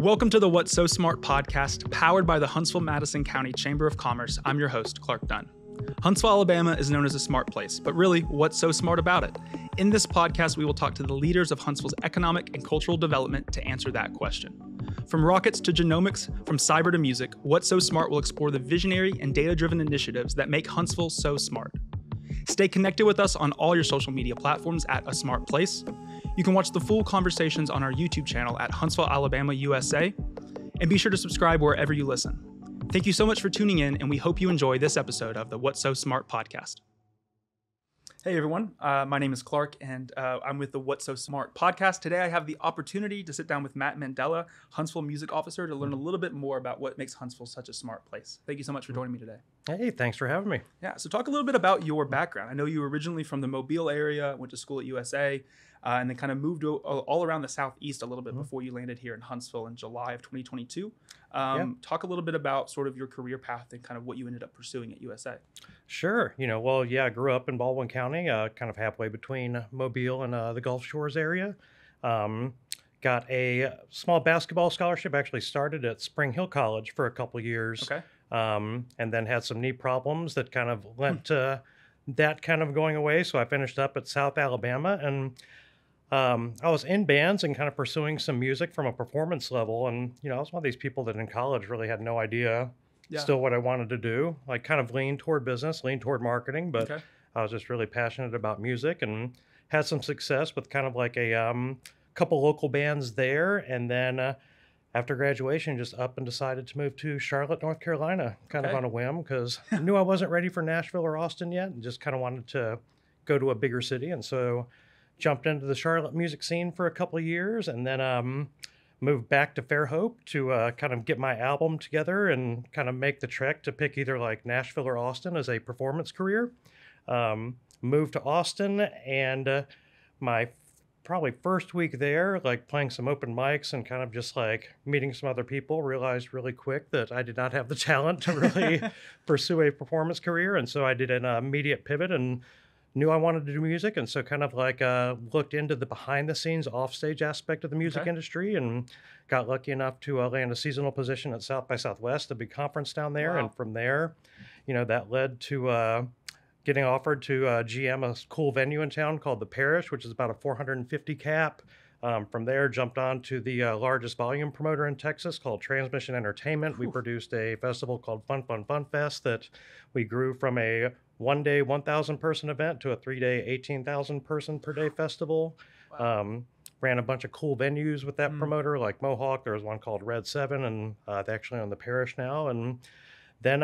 Welcome to the What's So Smart podcast, powered by the Huntsville-Madison County Chamber of Commerce. I'm your host, Clark Dunn. Huntsville, Alabama is known as a smart place, but really, what's so smart about it? In this podcast, we will talk to the leaders of Huntsville's economic and cultural development to answer that question. From rockets to genomics, from cyber to music, What's So Smart will explore the visionary and data-driven initiatives that make Huntsville so smart. Stay connected with us on all your social media platforms at A Smart Place. You can watch the full conversations on our YouTube channel at Huntsville, Alabama, USA, and be sure to subscribe wherever you listen. Thank you so much for tuning in, and we hope you enjoy this episode of the What's So Smart podcast. Hey everyone, my name is Clark, and I'm with the What's So Smart podcast. Today I have the opportunity to sit down with Matt Mandela, Huntsville Music Officer, to learn a little bit more about what makes Huntsville such a smart place. Thank you so much for joining me today. Hey, thanks for having me. Yeah, so talk a little bit about your background. I know you were originally from the Mobile area, went to school at USA, and then kind of moved all around the Southeast a little bit before you landed here in Huntsville in July of 2022. Talk a little bit about sort of your career path and kind of what you ended up pursuing at USA. Sure. I grew up in Baldwin County, kind of halfway between Mobile and the Gulf Shores area. Got a small basketball scholarship, actually started at Spring Hill College for a couple years. Okay. And then had some knee problems that kind of led to that kind of going away. So I finished up at South Alabama, and I was in bands and kind of pursuing some music from a performance level. And, I was one of these people that in college really had no idea still what I wanted to do. Like kind of leaned toward business, leaned toward marketing, but I was just really passionate about music and had some success with kind of like a couple local bands there. And then after graduation, just up and decided to move to Charlotte, North Carolina, kind of on a whim, because I knew I wasn't ready for Nashville or Austin yet, and just kind of wanted to go to a bigger city. And so jumped into the Charlotte music scene for a couple of years, and then moved back to Fairhope to kind of get my album together and kind of make the trek to pick either like Nashville or Austin as a performance career. Moved to Austin, and my probably first week there, like playing some open mics and kind of just like meeting some other people, realized really quick that I did not have the talent to really pursue a performance career. And so I did an immediate pivot and knew I wanted to do music. And so kind of like looked into the behind the scenes offstage aspect of the music industry, and got lucky enough to land a seasonal position at South by Southwest, a big conference down there. Wow. And from there, that led to getting offered to GM a cool venue in town called The Parish, which is about a 450 cap. From there, jumped on to the largest volume promoter in Texas called Transmission Entertainment. We produced a festival called Fun Fun Fun Fest that we grew from a one-day 1,000 person event to a 3-day 18,000 person per day festival. Wow. Ran a bunch of cool venues with that promoter, like Mohawk. There was one called Red 7, and they actually own The Parish now. And then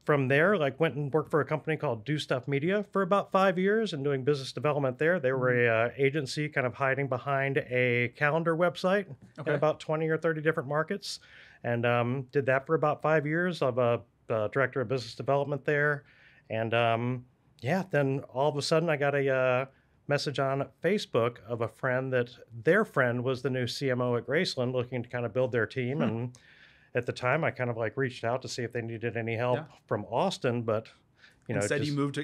from there, went and worked for a company called Do Stuff Media for about 5 years and doing business development there. They were a agency kind of hiding behind a calendar website in about 20 or 30 different markets, and did that for about 5 years. I'm a director of business development there. And then all of a sudden I got a message on Facebook of a friend that their friend was the new CMO at Graceland, looking to kind of build their team. And at the time, I kind of reached out to see if they needed any help from Austin, but instead you moved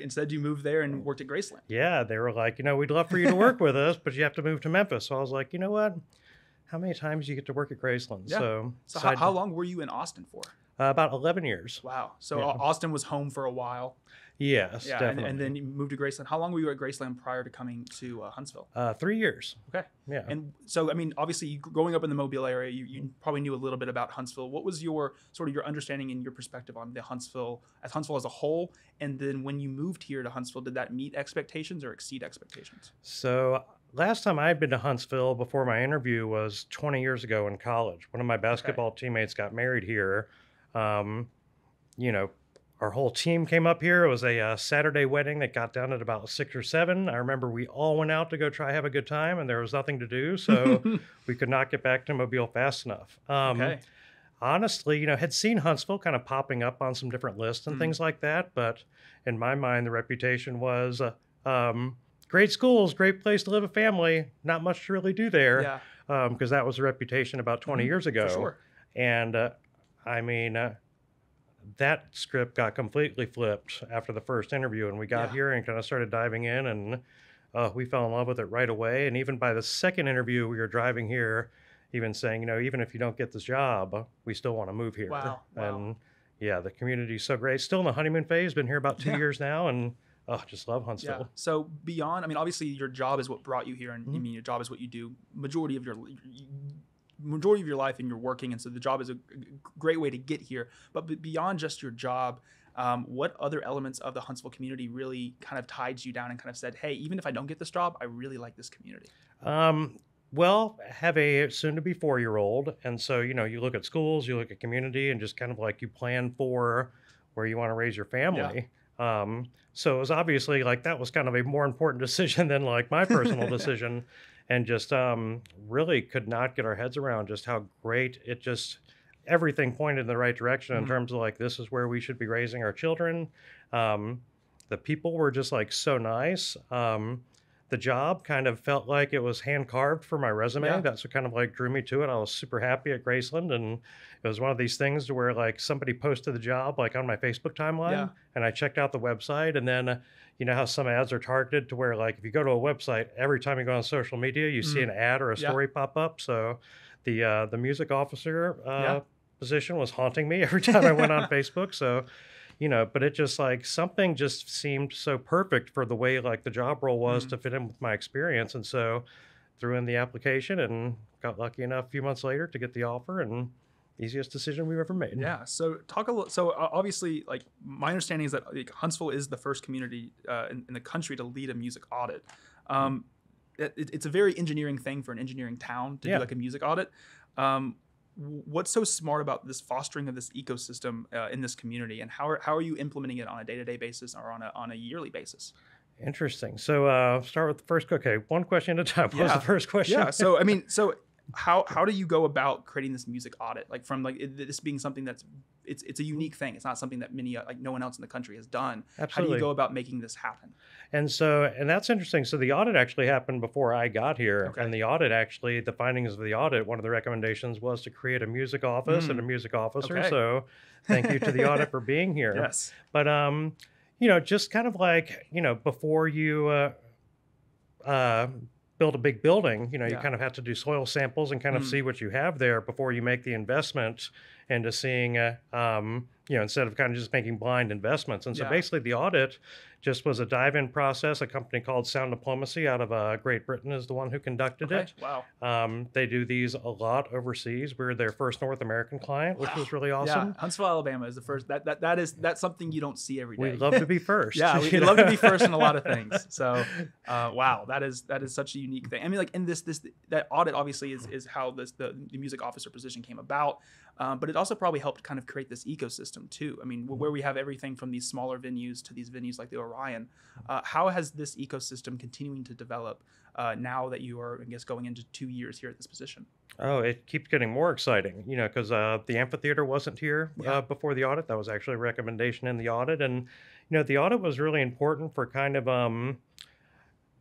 there and worked at Graceland. Yeah, they were like, we'd love for you to work with us, but you have to move to Memphis. So I was like, you know what? How many times do you get to work at Graceland? Yeah. So how long were you in Austin for? About 11 years. Wow. So Austin was home for a while. Yes, yeah, definitely. And then you moved to Graceland. How long were you at Graceland prior to coming to Huntsville? 3 years. Okay. Yeah. And so, obviously, growing up in the Mobile area, you probably knew a little bit about Huntsville. What was your understanding and your perspective on Huntsville as a whole? And then when you moved here to Huntsville, did that meet expectations or exceed expectations? So last time I'd been to Huntsville before my interview was 20 years ago in college. One of my basketball teammates got married here. Our whole team came up here. It was a Saturday wedding that got done at about 6 or 7. I remember we all went out to go have a good time, and there was nothing to do, so we could not get back to Mobile fast enough. Honestly, had seen Huntsville kind of popping up on some different lists and things like that, but in my mind, the reputation was great schools, great place to live a family, not much to really do there, because that was the reputation about 20 years ago. For sure. And that script got completely flipped after the first interview, and we got here and kind of started diving in, and we fell in love with it right away. And even by the second interview, we were driving here, even saying, even if you don't get this job, we still want to move here. Wow. And yeah, the community's so great. Still in the honeymoon phase. Been here about 2 Yeah. years now, and just love Yeah. Huntsville. So beyond, I mean, obviously your job is what brought you here, and I Mhm. mean, your job is what you do majority of your life, and you're working, and so the job is a great way to get here. But beyond just your job, what other elements of the Huntsville community really kind of tied you down and kind of said, hey, even if I don't get this job, I really like this community? Well, have a soon-to-be 4-year-old, and so you look at schools, you look at community, and just kind of like you plan for where you want to raise your family. So it was obviously like that was kind of a more important decision than like my personal decision, and just really could not get our heads around just how great it just everything pointed in the right direction in Mhm. terms of like this is where we should be raising our children. The people were just like so nice. The job kind of felt like it was hand carved for my resume. Yeah. That's what kind of like drew me to it. I was super happy at Graceland, and it was one of these things to where like somebody posted the job like on my Facebook timeline, Yeah. and I checked out the website, and then you know how some ads are targeted to where like if you go to a website, every time you go on social media, you see an ad or a Yeah. story pop up. So the music officer Yeah. position was haunting me every time I went on Facebook. So but it just like something just seemed so perfect for the way like the job role was to fit in with my experience. And so threw in the application and got lucky enough a few months later to get the offer, and easiest decision we've ever made. Yeah. So talk a little. So obviously, like my understanding is that like, Huntsville is the first community in the country to lead a music audit. It's a very engineering thing for an engineering town to Yeah. do like a music audit. What's so smart about this fostering of this ecosystem in this community, and how are you implementing it on a day-to-day basis or on a yearly basis? Interesting. So start with the first. Okay, one question at a time. What was Yeah. the first question? Yeah. So I mean, how do you go about creating this music audit? Like from like this being something that's it's a unique thing. It's not something that many like no one else in the country has done. How do Absolutely. you go about making this happen? And that's interesting. So the audit actually happened before I got here. Okay. And the audit actually, the findings of the audit, one of the recommendations was to create a music office and a music officer. Okay. So thank you to the audit for being here. Yes. But, just kind of like, before you build a big building, you Yeah. kind of have to do soil samples and kind of see what you have there before you make the investment into seeing, instead of kind of just making blind investments. And so Yeah. basically the audit just was a dive-in process. A company called Sound Diplomacy out of Great Britain is the one who conducted Okay. it. Wow. They do these a lot overseas. We were their first North American client, which was really awesome. Yeah. Huntsville, Alabama is the first. That's something you don't see every day. We love to be first. Yeah, we love to be first in a lot of things. So, wow, that is such a unique thing. I mean, like in this that audit obviously is how the music officer position came about, but it also probably helped kind of create this ecosystem too. I mean, where we have everything from these smaller venues to these venues like the Orion. How has this ecosystem continuing to develop now that you are, I guess, going into 2 years here at this position? Oh, it keeps getting more exciting, because the amphitheater wasn't here Yeah. before the audit. That was actually a recommendation in the audit. And, the audit was really important for kind of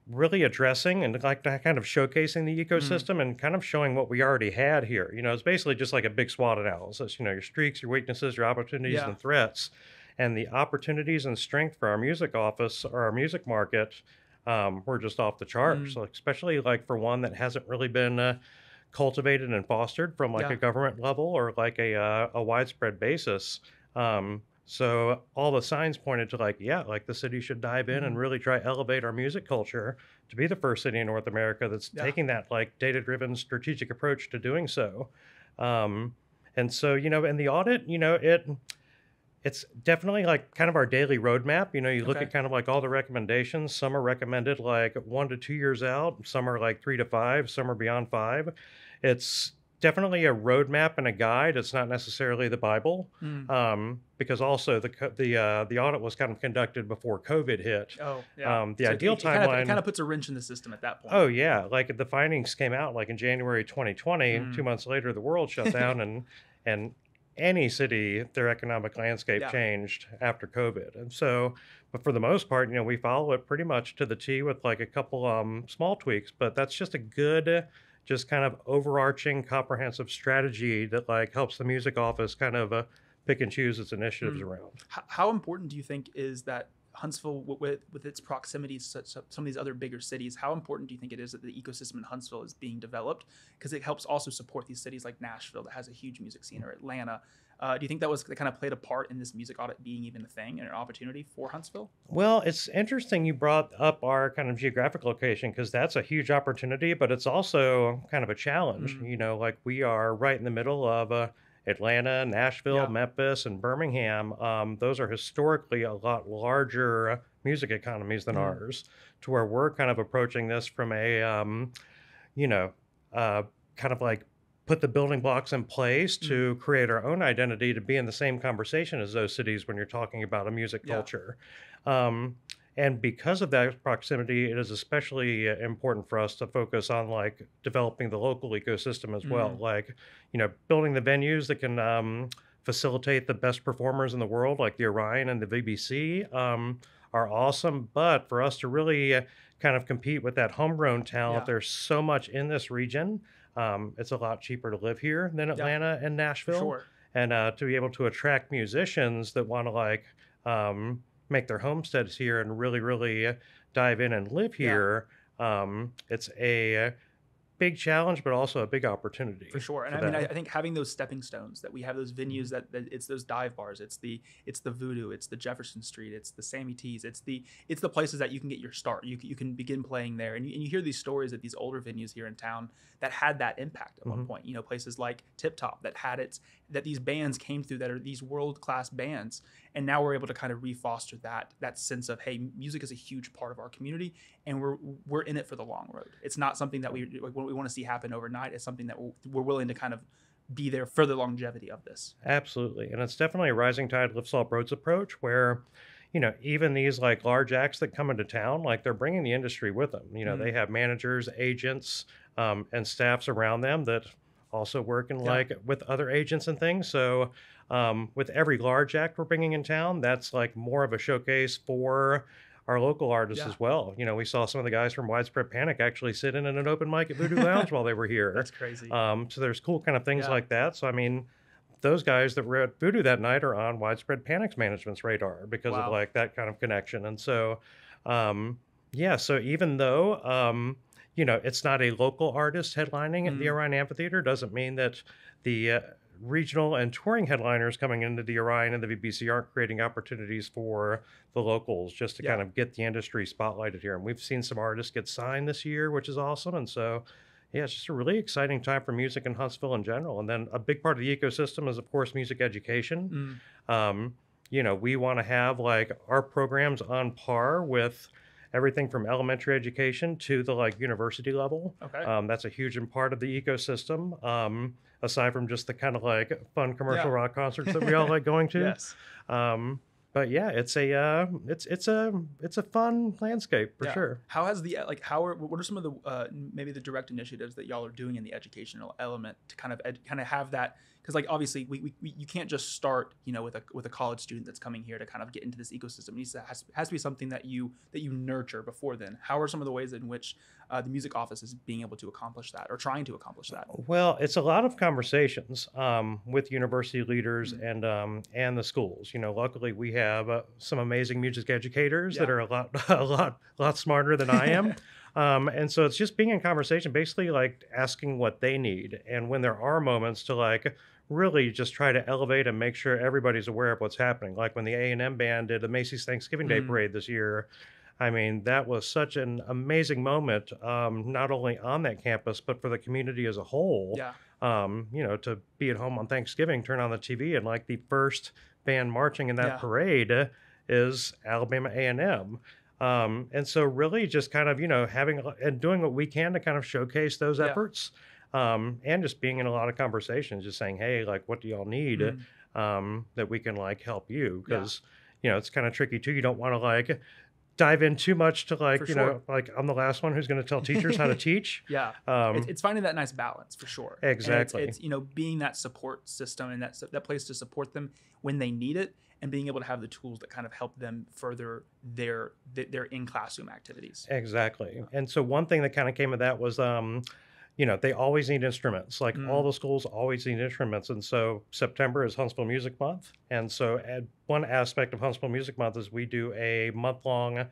really addressing and like kind of showcasing the ecosystem and kind of showing what we already had here. It's basically just like a big SWOT analysis, your strengths, your weaknesses, your opportunities Yeah. and threats. And the opportunities and strength for our music office or our music market were just off the charts. So especially like for one that hasn't really been cultivated and fostered from like Yeah. a government level or like a widespread basis. So all the signs pointed to like the city should dive in and really try elevate our music culture to be the first city in North America that's Yeah. taking that like data-driven strategic approach to doing so. And so, in the audit, it's definitely like kind of our daily roadmap. You look Okay. at kind of like all the recommendations. Some are recommended like 1 to 2 years out. Some are like 3 to 5. Some are beyond 5. It's definitely a roadmap and a guide. It's not necessarily the Bible, because also the audit was kind of conducted before COVID hit. Oh, yeah. The So ideal it timeline. kind of puts a wrench in the system at that point. Oh yeah, like the findings came out like in January 2020. 2 months later, the world shut down, and any city, their economic landscape Yeah. changed after COVID. And so, but for the most part, we follow it pretty much to the T with like a couple small tweaks. But that's just a good, just kind of overarching, comprehensive strategy that like helps the music office kind of pick and choose its initiatives around. How important do you think is that Huntsville, with its proximity to some of these other bigger cities, how important do you think it is that the ecosystem in Huntsville is being developed? Because it helps also support these cities like Nashville that has a huge music scene, or Atlanta. Do you think that kind of played a part in this music audit being even a thing and an opportunity for Huntsville? Well, it's interesting you brought up our kind of geographic location because that's a huge opportunity, but it's also kind of a challenge. Mm. You know, like we are right in the middle of Atlanta, Nashville, Yeah. Memphis, and Birmingham. Those are historically a lot larger music economies than Mm. ours, to where we're kind of approaching this from a, you know, kind of like put the building blocks in place Mm. to create our own identity to be in the same conversation as those cities when you're talking about a music Yeah. culture. Um, and because of that proximity, it is especially important for us to focus on like developing the local ecosystem as well. Mm. Like, you know, building the venues that can facilitate the best performers in the world, like the Orion and the VBC, are awesome. But for us to really kind of compete with that homegrown talent, Yeah. there's so much in this region. It's a lot cheaper to live here than Yeah. Atlanta and For Nashville. sure. And to be able to attract musicians that want to like make their homesteads here and really, really dive in and live Yeah. here, it's a big challenge, but also a big opportunity For sure. And for I mean, I them. think having those stepping stones, that we have those venues, that it's those dive bars, it's the Voodoo, it's the Jefferson Street, it's the Sammy T's, it's the places that you can get your start. You can begin playing there, and you hear these stories at these older venues here in town that had that impact at one Mhm. point. You know, places like Tip Top that had it, that these bands came through, that are these world class bands, and now we're able to kind of refoster that sense of, hey, music is a huge part of our community, and we're in it for the long road. It's not something that we want to see happen overnight. It's something that we're willing to kind of be there for the longevity of this. Absolutely. And it's definitely a rising tide lifts all boats approach where, you know, even these like large acts that come into town, like they're bringing the industry with them. You know, Mm. they have managers, agents, and staffs around them that also work in Yeah. like with other agents and things. So, with every large act we're bringing in town, that's like more of a showcase for our local artists Yeah. as well. You know, we saw some of the guys from Widespread Panic actually sit in at an open mic at Voodoo Lounge while they were here. That's crazy. So there's cool kind of things Yeah. like that. So I mean, those guys that were at Voodoo that night are on Widespread Panic's management's radar because of Wow. like that kind of connection. And so, yeah. So even though you know it's not a local artist headlining at the Mm. Orion Amphitheater, doesn't mean that the regional and touring headliners coming into the Orion and the VBC aren't creating opportunities for the locals just to Yeah. kind of get the industry spotlighted here. And we've seen some artists get signed this year, which is awesome. And so, yeah, it's just a really exciting time for music in Huntsville in general. And then a big part of the ecosystem is, of course, music education. Mm. You know, we want to have like our programs on par with everything from elementary education to the like university level. Okay. That's a huge part of the ecosystem. Aside from just the kind of like fun commercial Yeah. rock concerts that we all like going to. Yes. But yeah, it's a fun landscape for Yeah. sure. How has the what are some of the maybe the direct initiatives that y'all are doing in the educational element to kind of have that? Because like obviously we you can't just start, you know, with a college student that's coming here to kind of get into this ecosystem. Has to be something that you nurture before then. How are some of the ways in which the music office is being able to accomplish that, or trying to accomplish that? Well, it's a lot of conversations with university leaders Mm. and the schools. You know, luckily we have some amazing music educators that Yeah. are a lot smarter than I am. And so it's just being in conversation, basically like asking what they need, and when there are moments to like really just try to elevate and make sure everybody's aware of what's happening. Like when the A&M band did the Macy's Thanksgiving Day Mm. parade this year. I mean, that was such an amazing moment, not only on that campus, but for the community as a whole. Yeah. You know, to be at home on Thanksgiving, turn on the TV, and like the first band marching in that Yeah. parade is Alabama A&M. And so really just kind of, you know, having and doing what we can to kind of showcase those Yeah. efforts, and just being in a lot of conversations, just saying, hey, like, what do y'all need Mm. that we can like help you? Yeah. Because, you know, it's kind of tricky too. You don't want to like dive in too much to like, For you sure. know, like I'm the last one who's going to tell teachers how to teach. Yeah. Um, It's finding that nice balance for sure. And Exactly. it's you know, being that support system and that place to support them when they need it, and being able to have the tools that kind of help them further their in classroom activities. Exactly. And so one thing that kind of came of that was, they always need instruments. Like all Mm, the schools always need instruments. And so September is Huntsville Music Month. And so one aspect of Huntsville Music Month is we do a month-long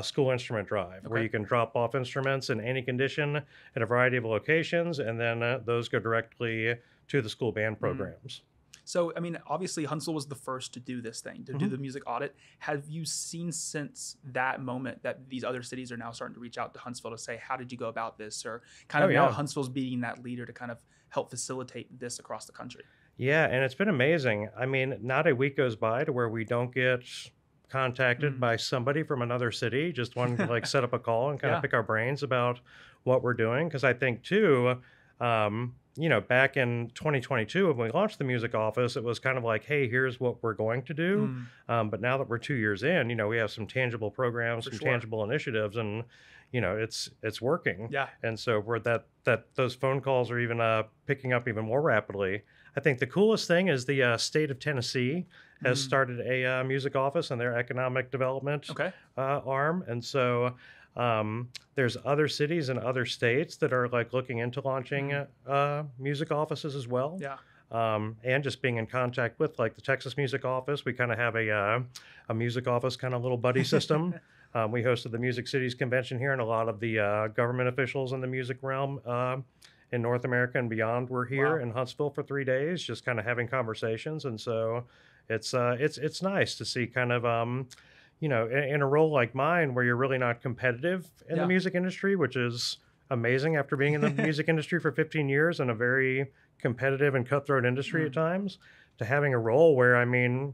school instrument drive where okay. you can drop off instruments in any condition at a variety of locations, and then those go directly to the school band Mm. programs. So, I mean, obviously, Huntsville was the first to do this thing, to do Mhm. the music audit. Have you seen since that moment that these other cities are now starting to reach out to Huntsville to say, how did you go about this? Or kind Oh, of now yeah. Huntsville's being that leader to kind of help facilitate this across the country. Yeah, and it's been amazing. I mean, not a week goes by to where we don't get contacted Mm. by somebody from another city just wanting to like set up a call and kind of Yeah. pick our brains about what we're doing. Because I think too, back in 2022 when we launched the music office, it was kind of like, hey, here's what we're going to do. Mm, But now that we're 2 years in, we have some tangible programs, for some sure. tangible initiatives, and it's working. Yeah. And so we're that those phone calls are even picking up even more rapidly. I think the coolest thing is the state of Tennessee has Mm, started a music office in their economic development okay. arm, and so there's other cities and other states that are like looking into launching Mm, music offices as well. yeah. And just being in contact with like the Texas Music Office, we kind of have a music office kind of little buddy system. We hosted the Music Cities convention here, and a lot of the government officials in the music realm in North America and beyond were here Wow. in Huntsville for 3 days, just kind of having conversations. And so it's nice to see kind of in a role like mine where you're really not competitive in the Yeah. music industry, which is amazing after being in the music industry for 15 years in a very competitive and cutthroat industry at Mm, times, to having a role where, I mean,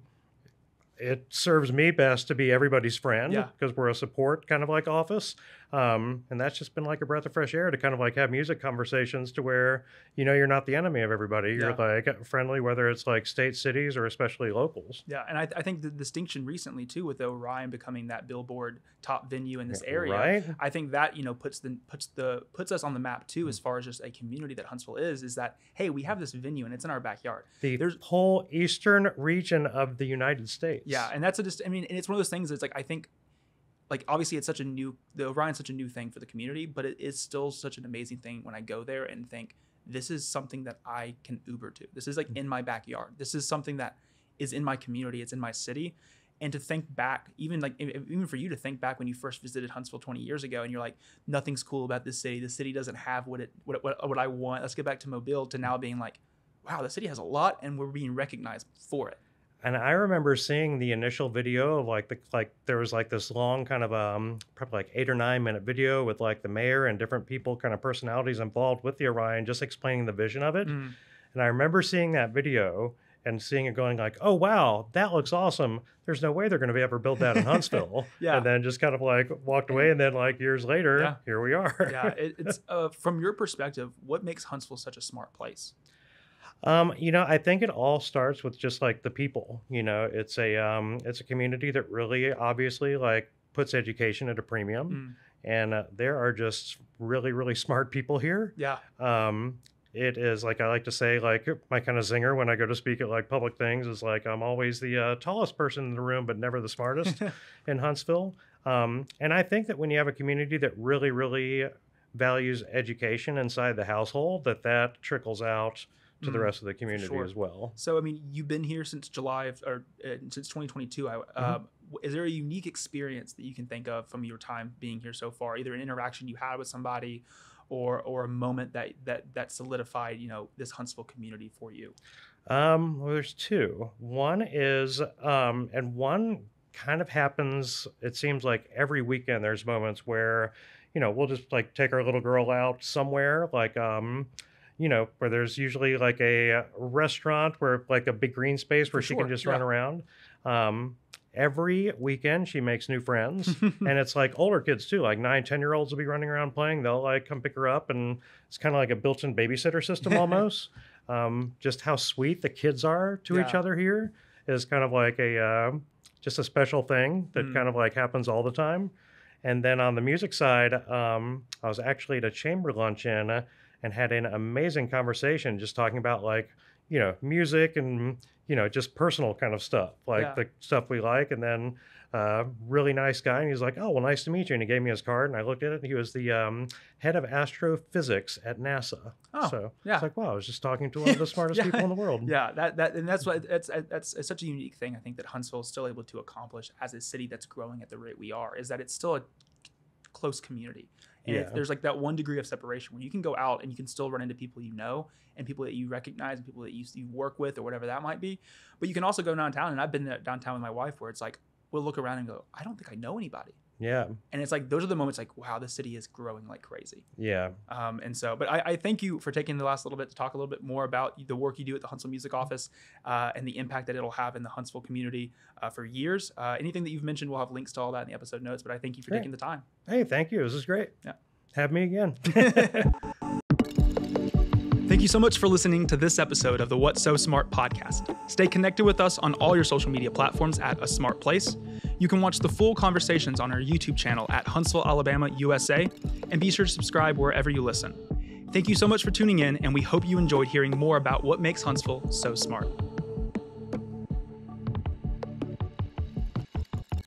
it serves me best to be everybody's friend yeah. because we're a support kind of like office. And that's just been like a breath of fresh air to kind of like have music conversations to where, you're not the enemy of everybody. You're Yeah. like friendly, whether it's like state, cities, or especially locals. Yeah, and I think the distinction recently too with Orion becoming that Billboard top venue in this area, Right? I think that puts us on the map too as far as just a community that Huntsville is that hey, we have this venue and it's in our backyard. The There's whole eastern region of the United States. yeah, and that's I mean, and it's one of those things that's like I think like obviously it's the Orion's such a new thing for the community, but it is still such an amazing thing when I go there and think this is something that I can Uber to. This is like in my backyard. This is something that is in my community. It's in my city. And to think back, even like even for you to think back when you first visited Huntsville 20 years ago, and you're like, nothing's cool about this city. The city doesn't have what I want. Let's get back to Mobile. To now being like, wow, the city has a lot, and we're being recognized for it. And I remember seeing the initial video of like there was like this long kind of probably like 8 or 9 minute video with like the mayor and different people kind of personalities involved with the Orion just explaining the vision of it. Mm, And I remember seeing that video and seeing it going like, oh wow, that looks awesome. There's no way they're going to be able to build that in Huntsville. Yeah. And then just kind of like walked away, and then like years later, Yeah. here we are. yeah, it's from your perspective, what makes Huntsville such a smart place? I think it all starts with just like the people. It's a community that really obviously like puts education at a premium, Mm, and there are just really really smart people here. yeah. It is like I like to say, like my kind of zinger when I go to speak at like public things is like I'm always the tallest person in the room, but never the smartest in Huntsville. And I think that when you have a community that really really values education inside the household, that trickles out to the Mm, rest of the community sure. as well. So, I mean, you've been here since July since 2022. Mhm. Is there a unique experience that you can think of from your time being here so far? Either an interaction you had with somebody, or a moment that solidified, this Huntsville community for you. Well, there's two. One is, and one kind of happens, it seems like every weekend there's moments where, we'll just like take our little girl out somewhere, like, where there's usually like a restaurant where like a big green space where For she can sure, just yeah. run around. Every weekend she makes new friends, and it's like older kids too, like 9, 10 year olds will be running around playing. They'll like come pick her up, and it's kind of like a built-in babysitter system almost. Just how sweet the kids are to each Yeah. other here is kind of like just a special thing that Mm. kind of like happens all the time. And then on the music side, I was actually at a chamber luncheon and had an amazing conversation just talking about like, music and, just personal kind of stuff, like Yeah. the stuff we like. And then really nice guy. And he's like, oh, well, nice to meet you. And he gave me his card and I looked at it. And he was the head of astrophysics at NASA. Oh, So yeah. it's like, wow, I was just talking to one of the smartest Yeah. people in the world. Yeah, and that's what that's such a unique thing. I think that Huntsville is still able to accomplish as a city that's growing at the rate we are, is that it's still a close community. And Yeah. there's like that one degree of separation where you can go out and you can still run into people you know and people that you recognize and people that you work with or whatever that might be. But you can also go downtown, and I've been downtown with my wife where it's like we'll look around and go, I don't think I know anybody. Yeah. And it's like those are the moments like, wow, this city is growing like crazy. Yeah. But I thank you for taking the last little bit to talk a little bit more about the work you do at the Huntsville Music Office and the impact that it'll have in the Huntsville community for years. Anything that you've mentioned, we'll have links to all that in the episode notes, but I thank you for Great. taking the time. Hey, thank you. This is great. Yeah. Have me again. Thank you so much for listening to this episode of the What's So Smart podcast. Stay connected with us on all your social media platforms at A Smart Place. You can watch the full conversations on our YouTube channel at Huntsville, Alabama, USA, and be sure to subscribe wherever you listen. Thank you so much for tuning in, and we hope you enjoyed hearing more about what makes Huntsville so smart.